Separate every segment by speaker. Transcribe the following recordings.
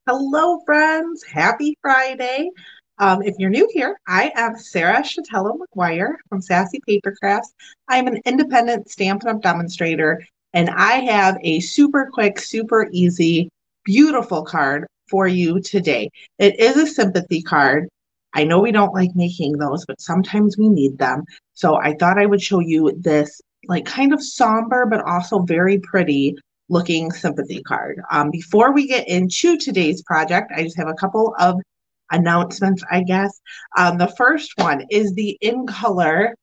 Speaker 1: Hello, friends. Happy Friday. If you're new here, I am Sarah Chatello McGuire from Sassy Paper Crafts. I'm an independent Stampin' Up! Demonstrator, and I have a super quick, super easy, beautiful card for you today. It is a sympathy card. I know we don't like making those, but sometimes we need them. So I thought I would show you this like kind of somber, but also very pretty looking sympathy card. Before we get into today's project, I just have a couple of announcements, I guess. The first one is the in color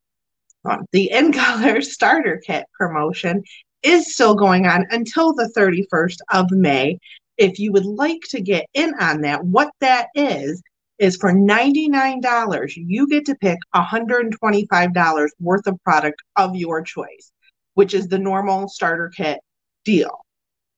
Speaker 1: starter kit promotion is still going on until the 31st of May. If you would like to get in on that, what that is for $99, you get to pick $125 worth of product of your choice, which is the normal starter kit deal.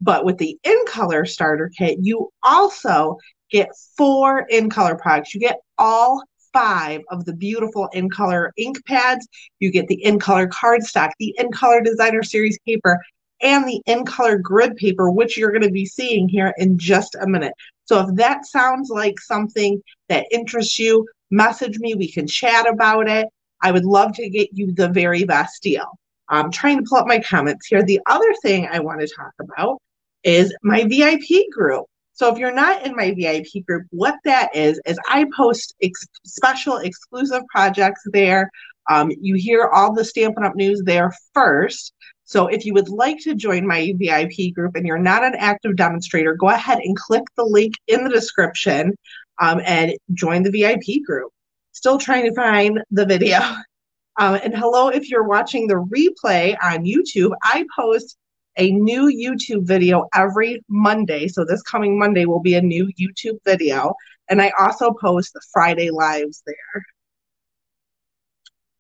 Speaker 1: But with the in color starter kit, you also get 4 in color products. You get all 5 of the beautiful in color ink pads. You get the in color cardstock, the in color designer series paper, and the in color grid paper, which you're going to be seeing here in just a minute. So if that sounds like something that interests you, message me. We can chat about it. I would love to get you the very best deal. I'm trying to pull up my comments here. The other thing I want to talk about is my VIP group. So if you're not in my VIP group, what that is I post special exclusive projects there. You hear all the Stampin' Up! News there first. So if you would like to join my VIP group and you're not an active demonstrator, go ahead and click the link in the description and join the VIP group. Still trying to find the video. And hello, if you're watching the replay on YouTube, I post a new YouTube video every Monday. So this coming Monday will be a new YouTube video. And I also post the Friday lives there.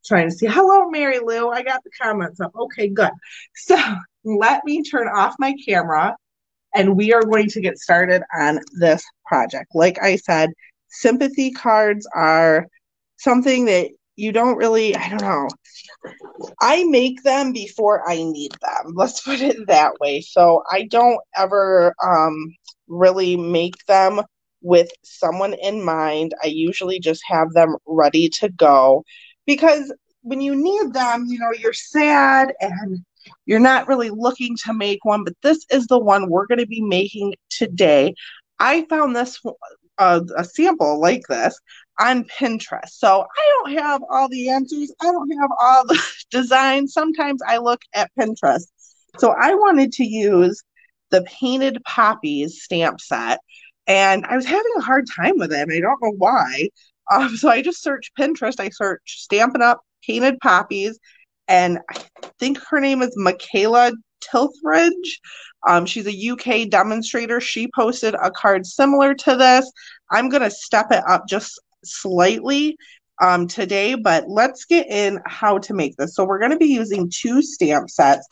Speaker 1: Trying to see. Hello, Mary Lou. I got the comments up. Okay, good. So let me turn off my camera and we are going to get started on this project. Like I said, sympathy cards are something that you don't really, I don't know. I make them before I need them. Let's put it that way. So I don't ever really make them with someone in mind. I usually just have them ready to go because when you need them, you know, you're sad and you're not really looking to make one, but this is the one we're going to be making today. I found this a sample like this on Pinterest. So I don't have all the answers. I don't have all the designs. Sometimes I look at Pinterest. So I wanted to use the Painted Poppies stamp set, and I was having a hard time with it, and I don't know why. So I just searched Pinterest. I searched Stampin' Up! Painted Poppies, and I think her name is Michaela Tilthridge. She's a UK demonstrator. She posted a card similar to this. I'm going to step it up just slightly today, but let's get in how to make this. So we're going to be using 2 stamp sets,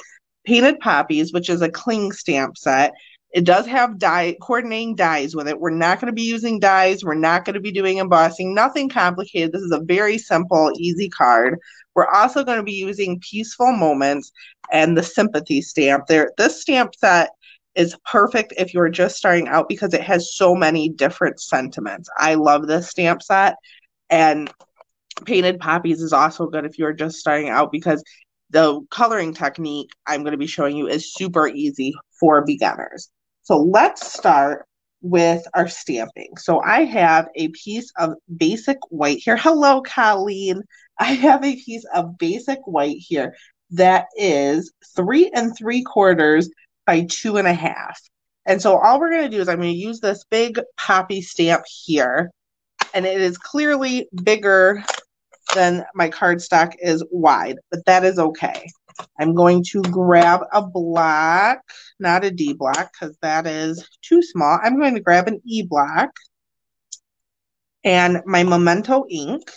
Speaker 1: Painted Poppies, which is a cling stamp set. It does have coordinating dies with it. We're not going to be using dies. We're not going to be doing embossing. Nothing complicated. This is a very simple, easy card. We're also going to be using Peaceful Moments and the Sympathy stamp. This stamp set is perfect if you're just starting out because it has so many different sentiments. I love this stamp set, and Painted Poppies is also good if you're just starting out because the coloring technique I'm going to be showing you is super easy for beginners. So let's start with our stamping. So I have a piece of basic white here. Hello, Colleen. I have a piece of basic white here that is 3 3/4 by 2.5. And so all we're going to do is I'm going to use this big poppy stamp here, and it is clearly bigger than my cardstock is wide, but that is okay. I'm going to grab a block, not a D block, because that is too small. I'm going to grab an E block and my Memento ink,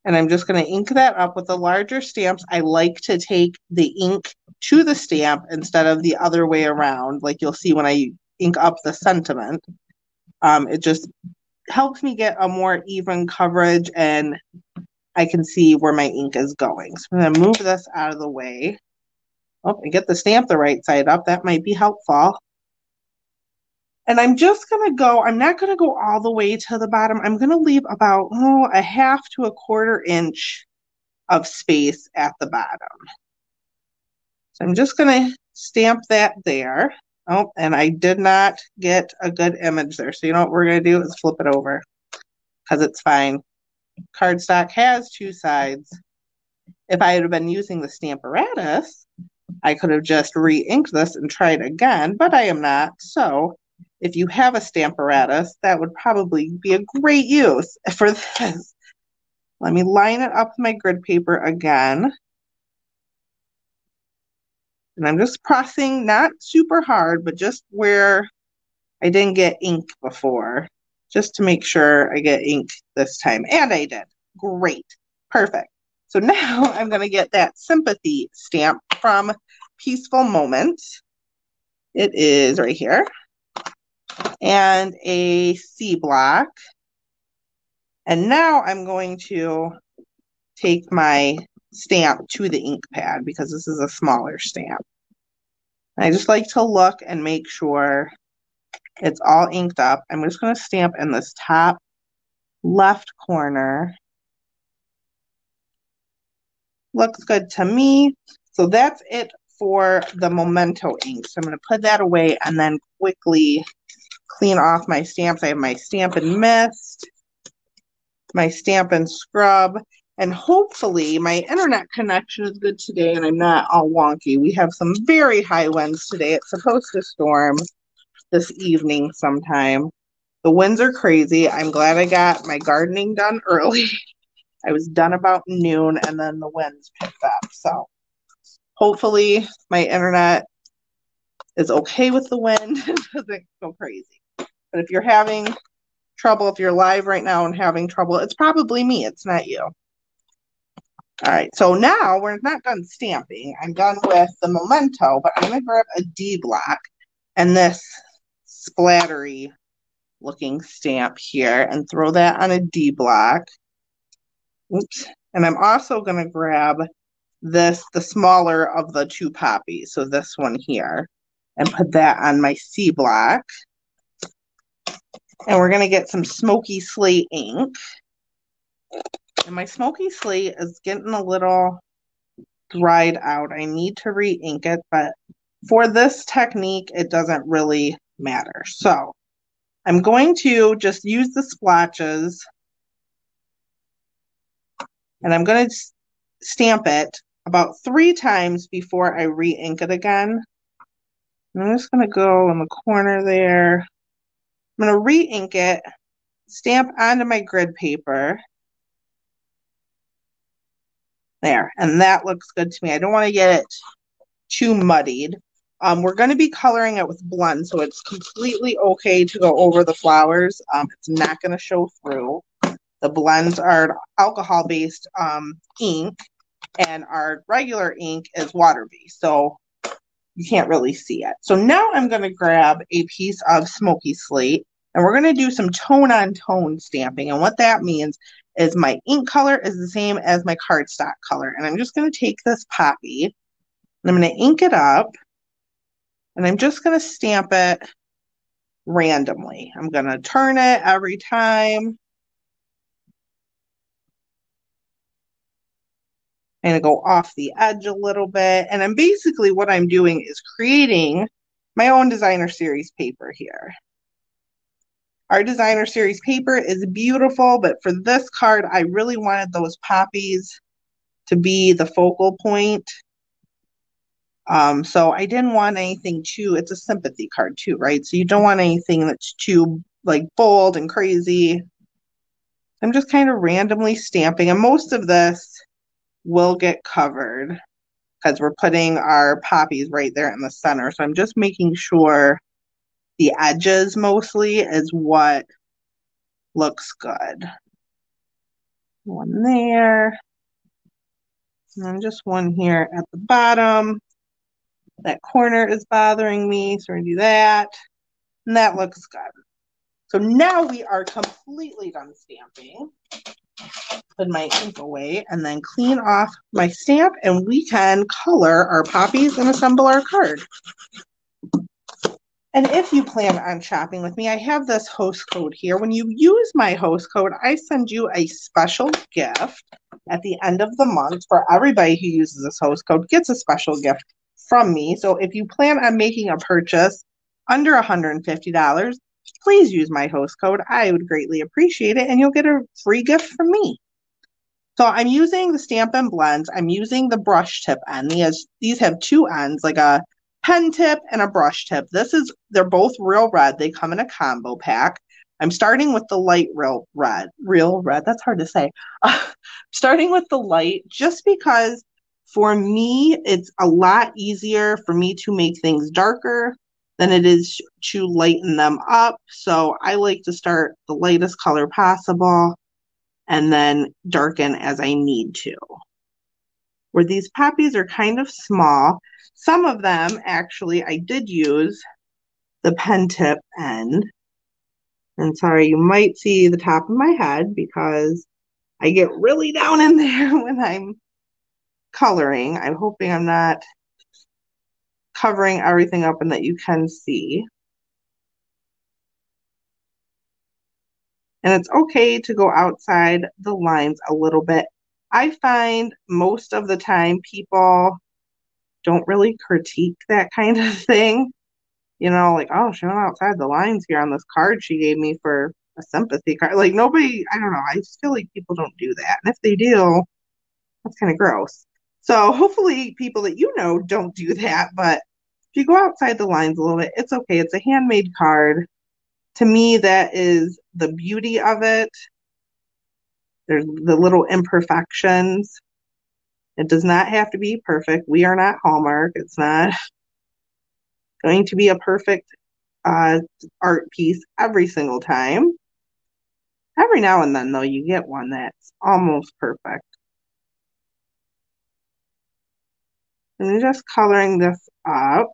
Speaker 1: and I'm just going to ink that up. With the larger stamps, I like to take the ink to the stamp instead of the other way around, like you'll see when I ink up the sentiment. It just helps me get a more even coverage and I can see where my ink is going. So I'm going to move this out of the way. Oh, and get the stamp the right side up. That might be helpful. And I'm just going to go, I'm not going to go all the way to the bottom. I'm going to leave about a half to a quarter inch of space at the bottom. So I'm just going to stamp that there. Oh, and I did not get a good image there. So you know what we're going to do is flip it over because it's fine. Cardstock has two sides. If I had been using the Stamparatus, I could have just re-inked this and tried again, but I am not. So if you have a Stamparatus, that would probably be a great use for this. Let me line it up with my grid paper again. And I'm just pressing, not super hard, but just where I didn't get ink before, just to make sure I get ink this time. And I did. Great. Perfect. So now I'm going to get that Sympathy stamp from Peaceful Moments. It is right here. And a C block. And now I'm going to take my stamp to the ink pad because this is a smaller stamp. I just like to look and make sure it's all inked up. I'm just going to stamp in this top left corner. Looks good to me. So that's it for the Memento ink. So I'm going to put that away and then quickly clean off my stamps. I have my Stampin' Mist, my Stampin' Scrub, and hopefully my internet connection is good today and I'm not all wonky. We have some very high winds today. It's supposed to storm this evening sometime. The winds are crazy. I'm glad I got my gardening done early. I was done about noon and then the winds picked up. So hopefully my internet is okay with the wind and doesn't go crazy. But if you're having trouble, if you're live right now and having trouble, it's probably me. It's not you. All right, so now we're not done stamping. I'm done with the Memento, but I'm going to grab a D block and this splattery looking stamp here and throw that on a D block. Oops. And I'm also going to grab this, the smaller of the two poppies, so this one here, and put that on my C block. And we're going to get some Smoky Slate ink. And my Smoky Slate is getting a little dried out. I need to re-ink it, but for this technique, it doesn't really matter. So I'm going to just use the splotches and I'm going to stamp it about 3 times before I re-ink it again. And I'm just going to go in the corner there. I'm going to re-ink it, stamp onto my grid paper. There, and that looks good to me. I don't want to get it too muddied. We're going to be coloring it with blend, so it's completely okay to go over the flowers. It's not going to show through. The blends are alcohol-based ink, and our regular ink is water-based, so you can't really see it. So now I'm going to grab a piece of Smoky Slate, and we're going to do some tone-on-tone stamping, and what that means is my ink color is the same as my cardstock color. And I'm just going to take this poppy and I'm going to ink it up and I'm just going to stamp it randomly. I'm going to turn it every time. I'm going to go off the edge a little bit. And I'm basically what I'm doing is creating my own designer series paper here. Our designer series paper is beautiful, but for this card, I really wanted those poppies to be the focal point. So I didn't want anything too, it's a sympathy card too, right? So you don't want anything that's too like bold and crazy. I'm just kind of randomly stamping, and most of this will get covered because we're putting our poppies right there in the center. So I'm just making sure the edges mostly is what looks good. One there. And then just one here at the bottom. That corner is bothering me, so we're gonna do that. And that looks good. So now we are completely done stamping. Put my ink away and then clean off my stamp, and we can color our poppies and assemble our card. And if you plan on shopping with me, I have this host code here. When you use my host code, I send you a special gift at the end of the month. For everybody who uses this host code gets a special gift from me. So if you plan on making a purchase under $150, please use my host code. I would greatly appreciate it, and you'll get a free gift from me. So I'm using the Stampin' Blends. I'm using the brush tip end. These have two ends, like a pen tip and a brush tip. They're both real red. They come in a combo pack. I'm starting with the light real red. That's hard to say. Starting with the light just because for me, it's a lot easier for me to make things darker than it is to lighten them up. So I like to start the lightest color possible and then darken as I need to. Where these poppies are kind of small, some of them actually I did use the pen tip end. And sorry, you might see the top of my head because I get really down in there when I'm coloring. I'm hoping I'm not covering everything up and that you can see. And it's okay to go outside the lines a little bit. I find most of the time people don't really critique that kind of thing. You know, like, oh, she went outside the lines here on this card she gave me for a sympathy card. Like, nobody, I don't know. I just feel like people don't do that. And if they do, that's kind of gross. So hopefully people that you know don't do that. But if you go outside the lines a little bit, it's okay. It's a handmade card. To me, that is the beauty of it. There's the little imperfections. It does not have to be perfect. We are not Hallmark. It's not going to be a perfect art piece every single time. Every now and then, though, you get one that's almost perfect. And I'm just coloring this up.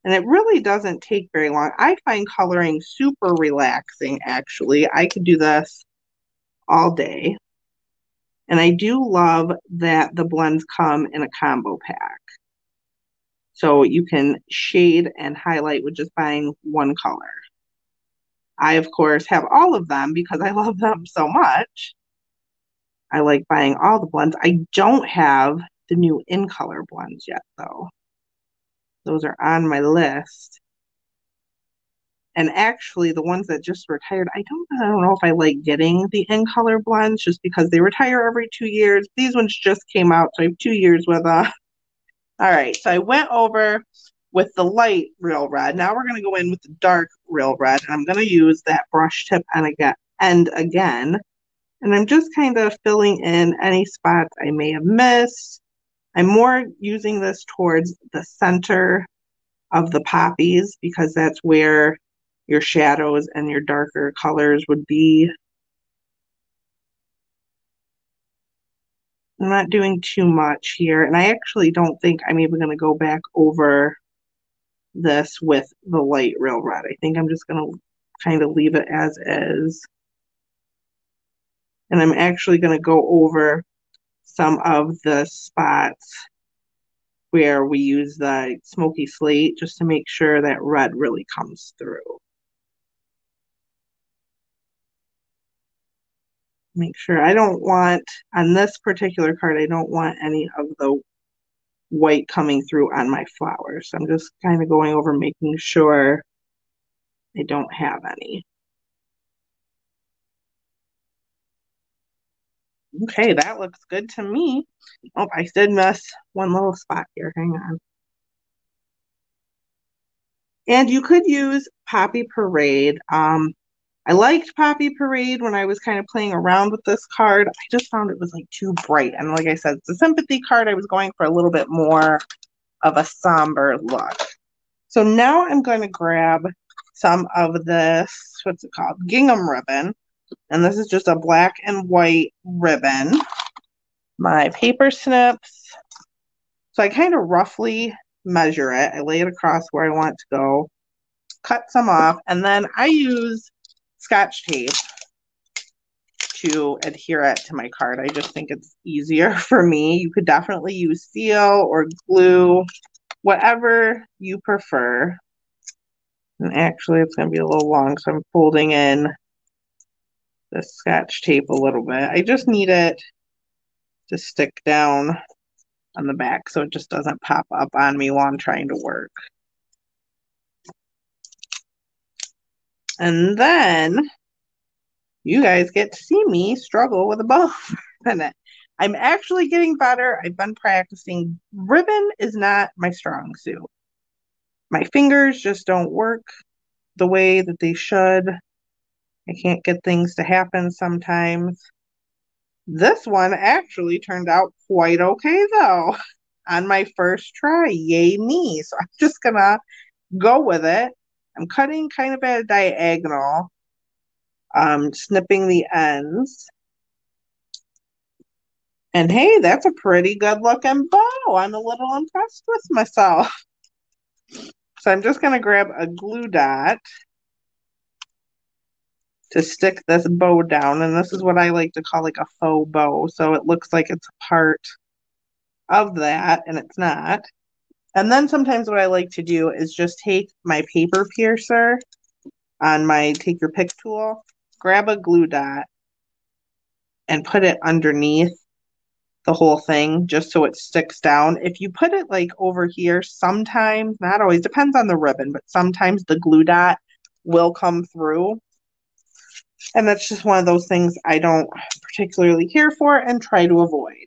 Speaker 1: And it really doesn't take very long. I find coloring super relaxing, actually. I could do this all day. And I do love that the blends come in a combo pack. So you can shade and highlight with just buying one color. I, of course, have all of them because I love them so much. I like buying all the blends. I don't have the new in color blends yet, though. Those are on my list. And actually, the ones that just retired, I don't know if I like getting the in color blends just because they retire every 2 years. These ones just came out, so I have 2 years with All right, so I went over with the light real red. Now we're going to go in with the dark real red. And I'm going to use that brush tip end again. And I'm just kind of filling in any spots I may have missed. I'm more using this towards the center of the poppies because that's where your shadows and your darker colors would be. I'm not doing too much here. And I actually don't think I'm even going to go back over this with the light real red. I think I'm just going to kind of leave it as is. And I'm actually going to go over some of the spots where we use the smoky slate just to make sure that red really comes through. Make sure I don't want, on this particular card, I don't want any of the white coming through on my flowers. So I'm just kind of going over making sure I don't have any. Okay, that looks good to me. Oh, I did miss one little spot here. Hang on. And you could use Poppy Parade. I liked Poppy Parade when I was kind of playing around with this card. I just found it was like too bright. And like I said, it's a sympathy card. I was going for a little bit more of a somber look. So now I'm going to grab some of this, what's it called? Gingham ribbon. And this is just a black and white ribbon. My paper snips. So I kind of roughly measure it. I lay it across where I want to go, cut some off, and then I use Scotch tape to adhere it to my card. I just think it's easier for me. You could definitely use seal or glue, whatever you prefer. And actually, it's going to be a little long, so I'm folding in the Scotch tape a little bit. I just need it to stick down on the back so it just doesn't pop up on me while I'm trying to work. And then you guys get to see me struggle with a bow in it. I'm actually getting better. I've been practicing. Ribbon is not my strong suit. My fingers just don't work the way that they should. I can't get things to happen sometimes. This one actually turned out quite okay though on my first try. Yay me. So I'm just gonna go with it. I'm cutting kind of at a diagonal, snipping the ends. And hey, that's a pretty good looking bow. I'm a little impressed with myself. So I'm just gonna grab a glue dot to stick this bow down. And this is what I like to call like a faux bow. So it looks like it's a part of that and it's not. And then sometimes what I like to do is just take my paper piercer on my take your pick tool, grab a glue dot and put it underneath the whole thing just so it sticks down. If you put it like over here, sometimes, not always, depends on the ribbon, but sometimes the glue dot will come through. And that's just one of those things I don't particularly care for and try to avoid.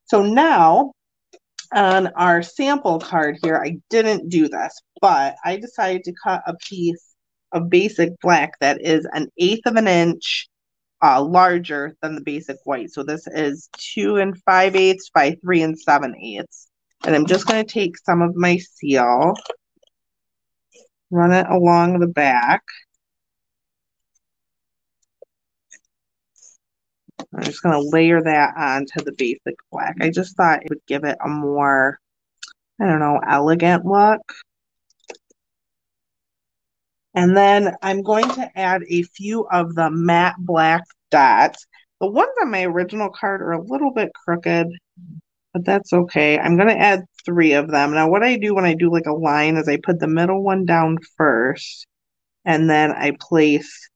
Speaker 1: So now on our sample card here, I didn't do this, but I decided to cut a piece of basic black that is 1/8 of an inch larger than the basic white. So this is 2 5/8 by 3 7/8. And I'm just going to take some of my seal, run it along the back. I'm just going to layer that onto the basic black. I just thought it would give it a more, I don't know, elegant look. And then I'm going to add a few of the matte black dots. The ones on my original card are a little bit crooked, but that's okay. I'm going to add 3 of them. Now what I do when I do like a line is I put the middle one down first, and then I place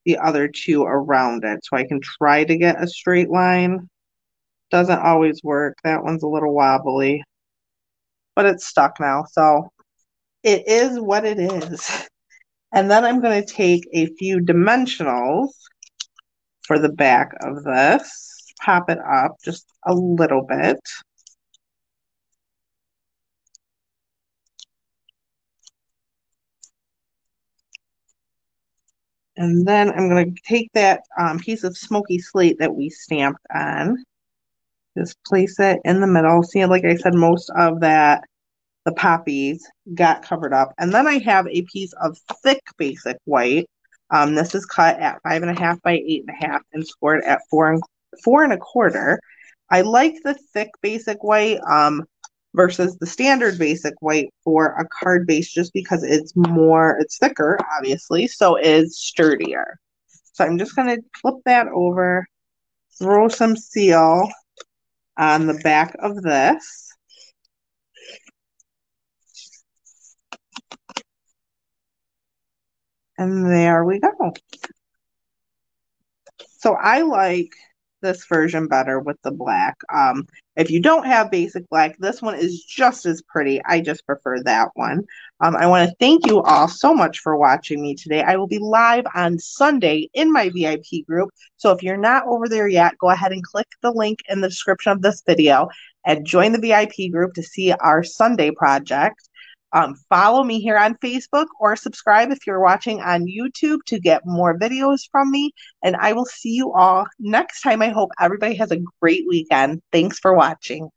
Speaker 1: the other 2 around it so I can try to get a straight line. Doesn't always work. That one's a little wobbly, but it's stuck now. So it is what it is. And then I'm going to take a few dimensionals for the back of this, pop it up just a little bit. And then I'm going to take that piece of smoky slate that we stamped on, just place it in the middle. See, like I said, most of that, the poppies got covered up. And then I have a piece of thick basic white. This is cut at 5.5 by 8.5 and scored at 4 4.25. I like the thick basic white versus the standard basic white for a card base just because it's thicker, obviously, so it's sturdier. So I'm just going to flip that over, throw some seal on the back of this. And there we go. So I like this version better with the black. If you don't have basic black, this one is just as pretty. I just prefer that one. I want to thank you all so much for watching me today. I will be live on Sunday in my VIP group. So if you're not over there yet, go ahead and click the link in the description of this video and join the VIP group to see our Sunday project. Follow me here on Facebook or subscribe if you're watching on YouTube to get more videos from me. And I will see you all next time. I hope everybody has a great weekend. Thanks for watching.